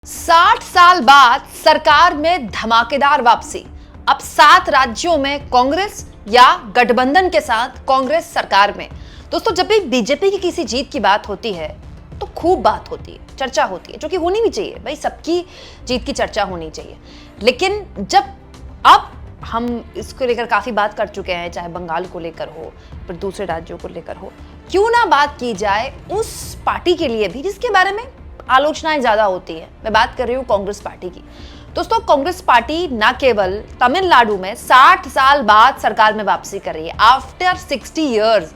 60 साल बाद सरकार में धमाकेदार वापसी। अब 7 राज्यों में कांग्रेस या गठबंधन के साथ कांग्रेस सरकार में। दोस्तों, जब भी बीजेपी की किसी जीत की बात होती है तो खूब बात होती है, चर्चा होती है, जो कि होनी भी चाहिए। भाई, सबकी जीत की चर्चा होनी चाहिए। लेकिन जब अब हम इसको लेकर काफी बात कर चुके हैं, चाहे बंगाल को लेकर हो, फिर दूसरे राज्यों को लेकर हो, क्यों ना बात की जाए उस पार्टी के लिए भी जिसके बारे में आलोचनाएं ज्यादा होती है। मैं बात कर रही हूँ कांग्रेस पार्टी की। दोस्तों, कांग्रेस पार्टी न केवल तमिलनाडु में 60 साल बाद सरकार में वापसी कर रही है, आफ्टर 60 इयर्स,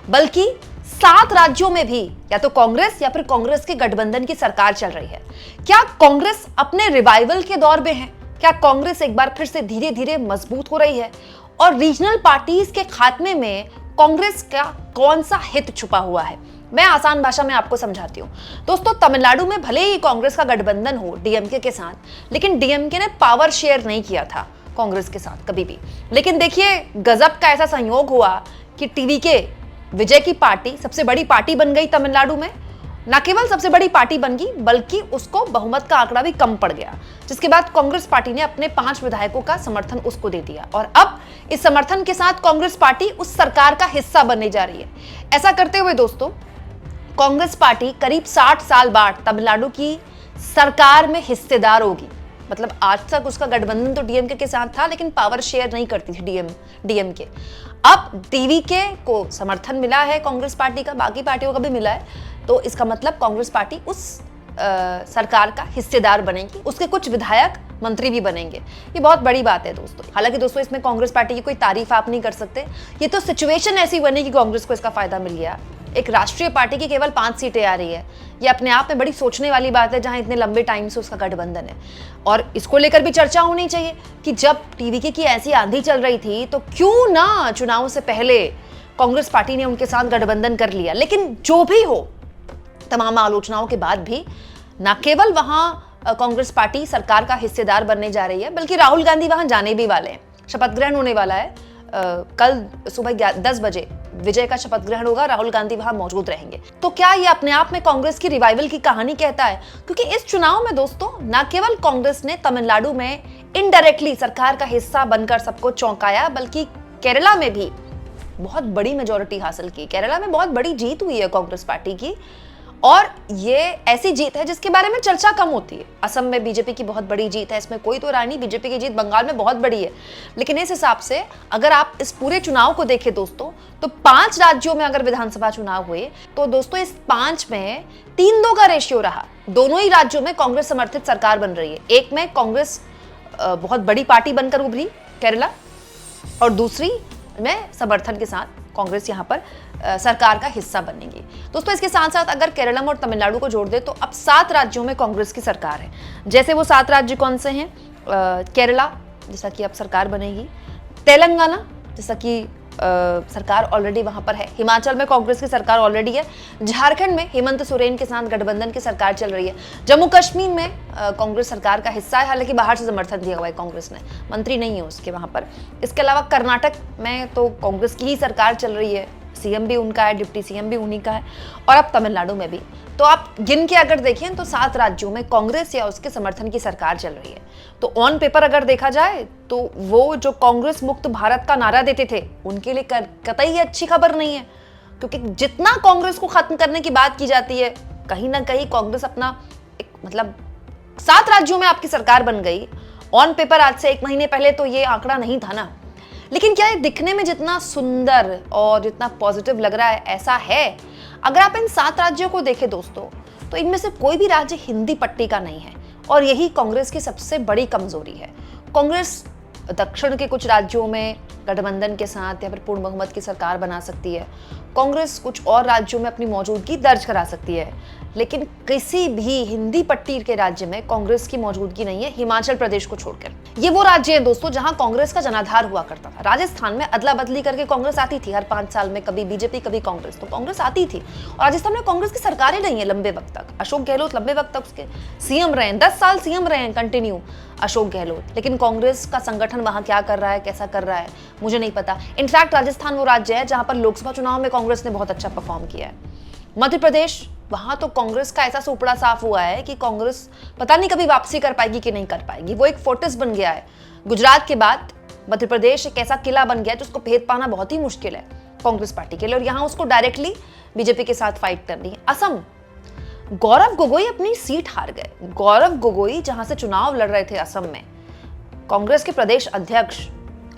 बल्कि 7 राज्यों में भी या तो कांग्रेस या फिर कांग्रेस के गठबंधन की सरकार चल रही है। क्या कांग्रेस अपने रिवाइवल के दौर में है? क्या कांग्रेस एक बार फिर से धीरे धीरे मजबूत हो रही है? और रीजनल पार्टीज के खात्मे में कांग्रेस का कौन सा हित छुपा हुआ है? मैं आसान भाषा में आपको समझाती हूँ। दोस्तों, तमिलनाडु में भले ही कांग्रेस का गठबंधन हो डीएमके के साथ, लेकिन डीएमके ने पावर शेयर नहीं किया था कांग्रेस के साथ कभी भी। लेकिन देखिए, गजब का ऐसा संयोग हुआ कि टीवीके विजय की पार्टी सबसे बड़ी पार्टी बन गई तमिलनाडु में। न केवल सबसे बड़ी पार्टी बन गई, बल्कि उसको बहुमत का आंकड़ा भी कम पड़ गया, जिसके बाद कांग्रेस पार्टी ने अपने 5 विधायकों का समर्थन उसको दे दिया। और अब इस समर्थन के साथ कांग्रेस पार्टी उस सरकार का हिस्सा बनने जा रही है। ऐसा करते हुए दोस्तों, कांग्रेस पार्टी करीब 60 साल बाद तमिलनाडु की सरकार में हिस्सेदार होगी। मतलब आज तक उसका गठबंधन तो डीएमके के साथ था, लेकिन पावर शेयर नहीं करती थी डीएमके। अब टीवीके को समर्थन मिला है कांग्रेस पार्टी का, बाकी पार्टियों का भी मिला है, तो इसका मतलब कांग्रेस पार्टी उस सरकार का हिस्सेदार बनेगी, उसके कुछ विधायक मंत्री भी बनेंगे। ये बहुत बड़ी बात है दोस्तों। हालांकि दोस्तों, इसमें कांग्रेस पार्टी की कोई तारीफ आप नहीं कर सकते। ये तो सिचुएशन ऐसी बनी कि कांग्रेस को इसका फायदा मिल गया। एक राष्ट्रीय पार्टी की केवल 5 सीटें आ रही है। ये अपने आप में बड़ी सोचने वाली बात है, जहां इतने लंबे टाइम से उसका गठबंधन है। और इसको लेकर भी चर्चा होनी चाहिए कि जब टीवीके की ऐसी आंधी चल रही थी, तो क्यों ना चुनाव से पहले कांग्रेस पार्टी ने उनके साथ गठबंधन कर लिया। लेकिन जो भी हो, तमाम आलोचनाओं के बाद भी न केवल वहां कांग्रेस पार्टी सरकार का हिस्सेदार बनने जा रही है, बल्कि राहुल गांधी वहां जाने भी वाले हैं। शपथ ग्रहण होने वाला है। कल सुबह 10 बजे विजय का शपथ ग्रहण होगा, राहुल गांधी वहां मौजूद रहेंगे। तो क्या ये अपने आप में कांग्रेस की रिवाइवल की कहानी कहता है? क्योंकि इस चुनाव में दोस्तों, न केवल कांग्रेस ने तमिलनाडु में इनडायरेक्टली सरकार का हिस्सा बनकर सबको चौंकाया, बल्कि केरला में भी बहुत बड़ी मेजोरिटी हासिल की। केरला में बहुत बड़ी जीत हुई है कांग्रेस पार्टी की, और ये ऐसी जीत है जिसके बारे में चर्चा कम होती है। असम में बीजेपी की बहुत बड़ी जीत है, इसमें कोई तो राय नहीं। बीजेपी की जीत बंगाल में बहुत बड़ी है। लेकिन इस हिसाब से अगर आप इस पूरे चुनाव को देखें दोस्तों, तो 5 राज्यों में अगर विधानसभा चुनाव हुए, तो दोस्तों इस 5 में 3-2 का रेशियो रहा। दोनों ही राज्यों में कांग्रेस समर्थित सरकार बन रही है। एक में कांग्रेस बहुत बड़ी पार्टी बनकर उभरी, केरला, और दूसरी में समर्थन के साथ कांग्रेस यहाँ पर सरकार का हिस्सा बनेगी। दोस्तों, इसके साथ साथ अगर केरला और तमिलनाडु को जोड़ दे, तो अब 7 राज्यों में कांग्रेस की सरकार है। जैसे वो 7 राज्य कौन से हैं? केरला, जैसा कि अब सरकार बनेगी। तेलंगाना, जैसा कि सरकार ऑलरेडी वहां पर है। हिमाचल में कांग्रेस की सरकार ऑलरेडी है। झारखंड में हेमंत सोरेन के साथ गठबंधन की सरकार चल रही है। जम्मू कश्मीर में कांग्रेस सरकार का हिस्सा है, हालांकि बाहर से समर्थन दिया हुआ है कांग्रेस ने, मंत्री नहीं है उसके वहां पर। इसके अलावा कर्नाटक में तो कांग्रेस की ही सरकार चल रही है, सीएम भी उनका है, डिप्टी सीएम भी उन्हीं का है, और अब तमिलनाडु में भी। तो आप गिन के अगर देखें तो 7 राज्यों में कांग्रेस या उसके समर्थन की सरकार चल रही है। तो ऑन पेपर अगर देखा जाए, तो वो जो कांग्रेस मुक्त भारत का नारा देते थे, उनके लिए कतई अच्छी खबर नहीं है। क्योंकि जितना कांग्रेस को खत्म करने की बात की जाती है, कहीं ना कहीं कांग्रेस अपना मतलब 7 राज्यों में आपकी सरकार बन गई। ऑन पेपर आज से 1 महीने पहले तो ये आंकड़ा नहीं था ना। लेकिन क्या ये दिखने में जितना सुंदर और जितना पॉजिटिव लग रहा है, ऐसा है? अगर आप इन 7 राज्यों को देखें दोस्तों, तो इनमें से कोई भी राज्य हिंदी पट्टी का नहीं है, और यही कांग्रेस की सबसे बड़ी कमजोरी है। कांग्रेस दक्षिण के कुछ राज्यों में गठबंधन के साथ या फिर पूर्ण बहुमत की सरकार बना सकती है। कांग्रेस कुछ और राज्यों में अपनी मौजूदगी दर्ज करा सकती है, लेकिन किसी भी हिंदी पट्टी के राज्य में कांग्रेस की मौजूदगी नहीं है, हिमाचल प्रदेश को छोड़कर। ये वो राज्य हैं दोस्तों जहां कांग्रेस का जनाधार हुआ करता था। राजस्थान में अदला बदली करके कांग्रेस आती थी हर 5 साल में, कभी बीजेपी कभी कांग्रेस, तो कांग्रेस आती थी। और राजस्थान में कांग्रेस की सरकार ही नहीं है लंबे वक्त तक। अशोक गहलोत लंबे वक्त तक उसके सीएम रहे, 10 साल सीएम रहे हैं कंटिन्यू अशोक गहलोत। लेकिन कांग्रेस का संगठन वहां क्या कर रहा है, कैसा कर रहा है, मुझे नहीं पता। इनफैक्ट राजस्थान वो राज्य है जहां पर लोकसभा चुनाव में कांग्रेस ने बहुत अच्छा परफॉर्म किया है। मध्य प्रदेश वहां तो कांग्रेस का ऐसा सुपड़ा साफ हुआ है कि कांग्रेस पता नहीं कभी वापसी कर पाएगी कि नहीं कर पाएगी। वो एक फोर्टिस बन गया है। गुजरात के बाद मध्य प्रदेश एक ऐसा किला बन गया है जिसको भेद पाना बहुत ही मुश्किल है कांग्रेस पार्टी के लिए, और यहां उसको डायरेक्टली बीजेपी के साथ फाइट करनी है। असम, गौरव गोगोई अपनी सीट हार गए। गौरव गोगोई जहां से चुनाव लड़ रहे थे असम में, कांग्रेस के प्रदेश अध्यक्ष,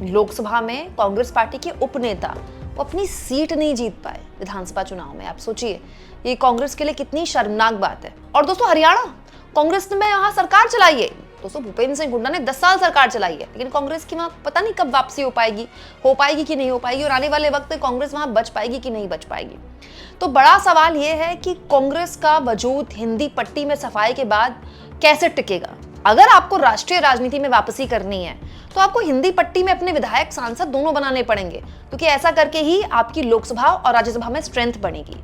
लोकसभा में कांग्रेस पार्टी के उपनेता, वो अपनी सीट नहीं जीत पाए विधानसभा चुनाव में। आप सोचिए ये कांग्रेस के लिए कितनी शर्मनाक बात है। और दोस्तों हरियाणा, कांग्रेस ने यहाँ सरकार चलाई है। दोस्तों भूपेंद्र सिंह हुड्डा ने 10 साल सरकार चलाई है, लेकिन कांग्रेस की वहां पता नहीं कब वापसी हो पाएगी कि नहीं हो पाएगी, और आने वाले वक्त में कांग्रेस वहां बच पाएगी कि नहीं बच पाएगी। तो बड़ा सवाल यह है कि कांग्रेस का वजूद हिंदी पट्टी में सफाई के बाद कैसे टिकेगा। अगर आपको राष्ट्रीय राजनीति में वापसी करनी है तो आपको हिंदी पट्टी में अपने विधायक सांसद दोनों बनाने पड़ेंगे, क्योंकि ऐसा करके ही आपकी लोकसभा और राज्यसभा में स्ट्रेंथ बनेगी।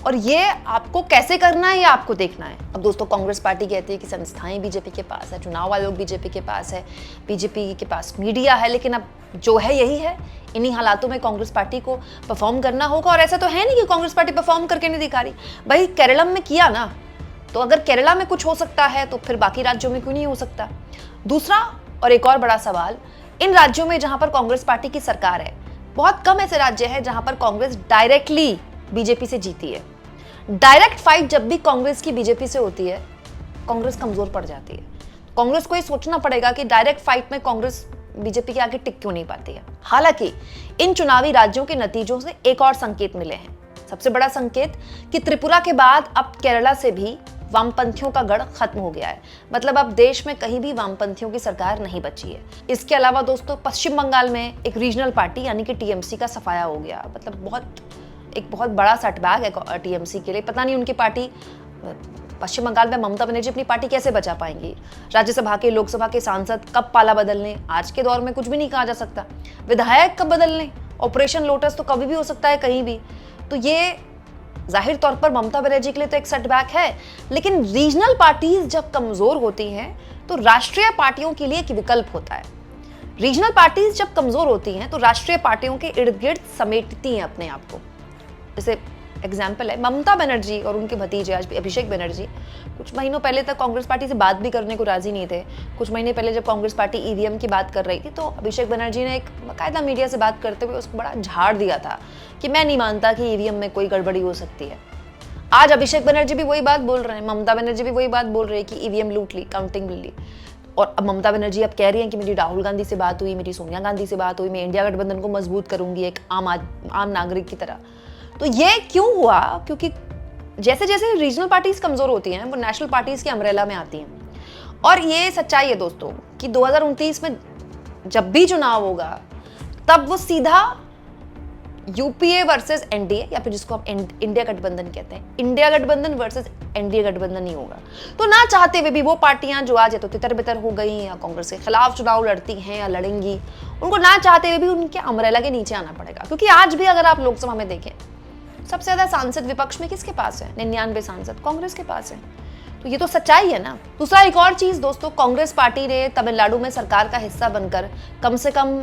और ये आपको कैसे करना है ये आपको देखना है। अब दोस्तों कांग्रेस पार्टी कहती है कि संस्थाएं बीजेपी के पास है, चुनाव आयोग बीजेपी के पास है, बीजेपी के पास मीडिया है, लेकिन अब जो है यही है। इन्हीं हालातों में कांग्रेस पार्टी को परफॉर्म करना होगा। और ऐसा तो है नहीं कि कांग्रेस पार्टी परफॉर्म करके नहीं दिखा रही। भाई केरलम में किया ना, तो अगर केरला में कुछ हो सकता है तो फिर बाकी राज्यों में क्यों नहीं हो सकता। दूसरा और एक और बड़ा सवाल, इन राज्यों में जहां पर कांग्रेस पार्टी की सरकार है, बहुत कम ऐसे राज्य हैं जहां पर कांग्रेस डायरेक्टली बीजेपी से जीती है। डायरेक्ट फाइट जब भी कांग्रेस की बीजेपी से होती है, कांग्रेस कमजोर पड़ जाती है। कांग्रेस को ये सोचना पड़ेगा कि डायरेक्ट फाइट में कांग्रेस बीजेपी के आगे टिक क्यों नहीं पाती है। हालांकि इन चुनावी राज्यों के नतीजों से एक और संकेत मिले हैं। सबसे बड़ा संकेत कि त्रिपुरा के बाद अब केरला से भी वामपंथियों का गढ़ खत्म हो गया है। मतलब अब देश में कहीं भी वामपंथियों की सरकार नहीं बची है। इसके अलावा दोस्तों पश्चिम बंगाल में एक रीजनल पार्टी यानी कि टीएमसी का सफाया हो गया। मतलब एक बहुत बड़ा सेटबैक है टीएमसी के लिए। पता नहीं उनकी पार्टी पश्चिम बंगाल में ममता बनर्जी अपनी पार्टी कैसे बचा पाएंगी। राज्यसभा के लोकसभा के सांसद कब पाला बदलने, आज के दौर में कुछ भी नहीं कहा जा सकता। विधायक कब बदलने, ऑपरेशन लोटस तो कभी भी हो सकता है कहीं भी। तो ये जाहिर तौर पर ममता बनर्जी के लिए तो एक सेटबैक है, लेकिन रीजनल पार्टीज जब कमजोर होती हैं तो राष्ट्रीय पार्टियों के लिए एक विकल्प होता है। रीजनल पार्टीज जब कमजोर होती हैं तो राष्ट्रीय पार्टियों के इर्द गिर्द समेटती हैं अपने आप को। जैसे एग्जाम्पल है ममता बनर्जी और उनके भतीजे आज भी अभिषेक बनर्जी कुछ महीनों पहले तक कांग्रेस पार्टी से बात भी करने को राजी नहीं थे। कुछ महीने पहले जब कांग्रेस पार्टी ईवीएम की बात कर रही थी तो अभिषेक बनर्जी ने एक बाकायदा मीडिया से बात करते हुए उसको बड़ा झाड़ दिया था कि मैं नहीं मानता कि ईवीएम में कोई गड़बड़ी हो सकती है। आज अभिषेक बनर्जी भी वही बात बोल रहे हैं, ममता बनर्जी भी वही बात बोल रही है कि ईवीएम लूट ली, काउंटिंग मिल ली। और अब ममता बनर्जी अब कह रही हैं कि मेरी राहुल गांधी से बात हुई, मेरी सोनिया गांधी से बात हुई, मैं इंडिया गठबंधन को मजबूत करूंगी एक आम नागरिक की तरह। तो ये क्यों हुआ? क्योंकि जैसे जैसे रीजनल पार्टीज कमजोर होती हैं वो नेशनल पार्टीज की अम्ब्रेला में आती हैं। और ये सच्चाई है दोस्तों कि 2029 में जब भी चुनाव होगा तब वो सीधा यूपीए वर्सेस एनडीए या फिर जिसको हम इंडिया गठबंधन कहते हैं, इंडिया गठबंधन वर्सेस एनडीए गठबंधन ही होगा। तो ना चाहते हुए भी वो पार्टियां जो आज या तो तितर बितर हो गई या कांग्रेस के खिलाफ चुनाव लड़ती हैं या लड़ेंगी, उनको ना चाहते हुए भी उनके अम्ब्रेला के नीचे आना पड़ेगा। क्योंकि आज भी अगर आप लोकसभा में देखें सबसे ज्यादा सांसद विपक्ष में किसके पास है? 99 सांसद कांग्रेस के पास है। तो ये तो सच्चाई है ना। दूसरा एक और चीज दोस्तों, कांग्रेस पार्टी ने तमिलनाडु में सरकार का हिस्सा बनकर कम से कम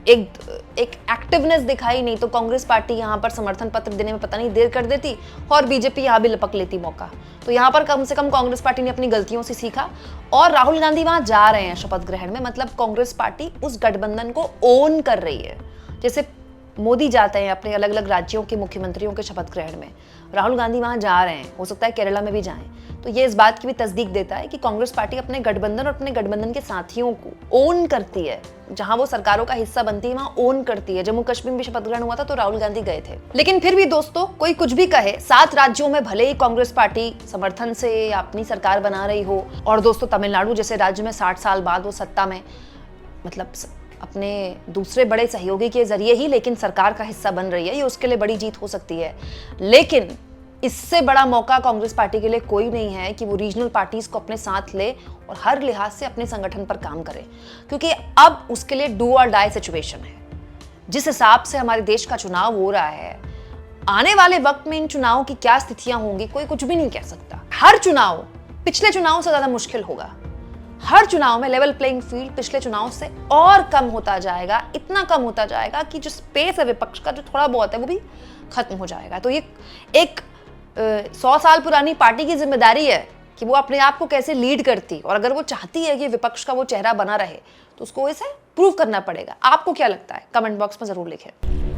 एक एक्टिवनेस दिखाई। नहीं तो कांग्रेस पार्टी यहाँ पर समर्थन पत्र देने में पता नहीं देर कर देती और बीजेपी यहाँ भी लपक लेती मौका। तो यहाँ पर कम से कम कांग्रेस पार्टी ने अपनी गलतियों से सीखा और राहुल गांधी वहां जा रहे हैं शपथ ग्रहण में। मतलब कांग्रेस पार्टी उस गठबंधन को ओन कर रही है। जैसे मोदी जाते हैं अपने अलग अलग राज्यों के मुख्यमंत्रियों के शपथ ग्रहण में, राहुल गांधी वहां जा रहे हैं, हो सकता है केरला में भी जाएं। तो ये इस बात की भी तस्दीक देता है कि कांग्रेस पार्टी अपने गठबंधन और अपने गठबंधन के साथियों को ओन करती है। जहां वो सरकारों का हिस्सा बनती है वहां ओन करती है। जम्मू कश्मीर में भी शपथ ग्रहण हुआ था तो राहुल गांधी गए थे। लेकिन फिर भी दोस्तों कोई कुछ भी कहे, 7 राज्यों में भले ही कांग्रेस पार्टी समर्थन से अपनी सरकार बना रही हो, और दोस्तों तमिलनाडु जैसे राज्य में 60 साल बाद वो सत्ता में मतलब अपने दूसरे बड़े सहयोगी के जरिए ही लेकिन सरकार का हिस्सा बन रही है, ये उसके लिए बड़ी जीत हो सकती है। लेकिन इससे बड़ा मौका कांग्रेस पार्टी के लिए कोई नहीं है कि वो रीजनल पार्टीज को अपने साथ ले और हर लिहाज से अपने संगठन पर काम करे, क्योंकि अब उसके लिए डू और डाई सिचुएशन है। जिस हिसाब से हमारे देश का चुनाव हो रहा है, आने वाले वक्त में इन चुनावों की क्या स्थितियां होंगी कोई कुछ भी नहीं कह सकता। हर चुनाव पिछले चुनाव से ज्यादा मुश्किल होगा। हर चुनाव में लेवल प्लेइंग फील्ड पिछले चुनाव से और कम होता जाएगा, इतना कम होता जाएगा कि जो स्पेस है विपक्ष का जो थोड़ा बहुत है वो भी खत्म हो जाएगा। तो ये एक 100 साल पुरानी पार्टी की जिम्मेदारी है कि वो अपने आप को कैसे लीड करती, और अगर वो चाहती है कि विपक्ष का वो चेहरा बना रहे तो उसको इसे प्रूव करना पड़ेगा। आपको क्या लगता है? कमेंट बॉक्स में जरूर लिखें।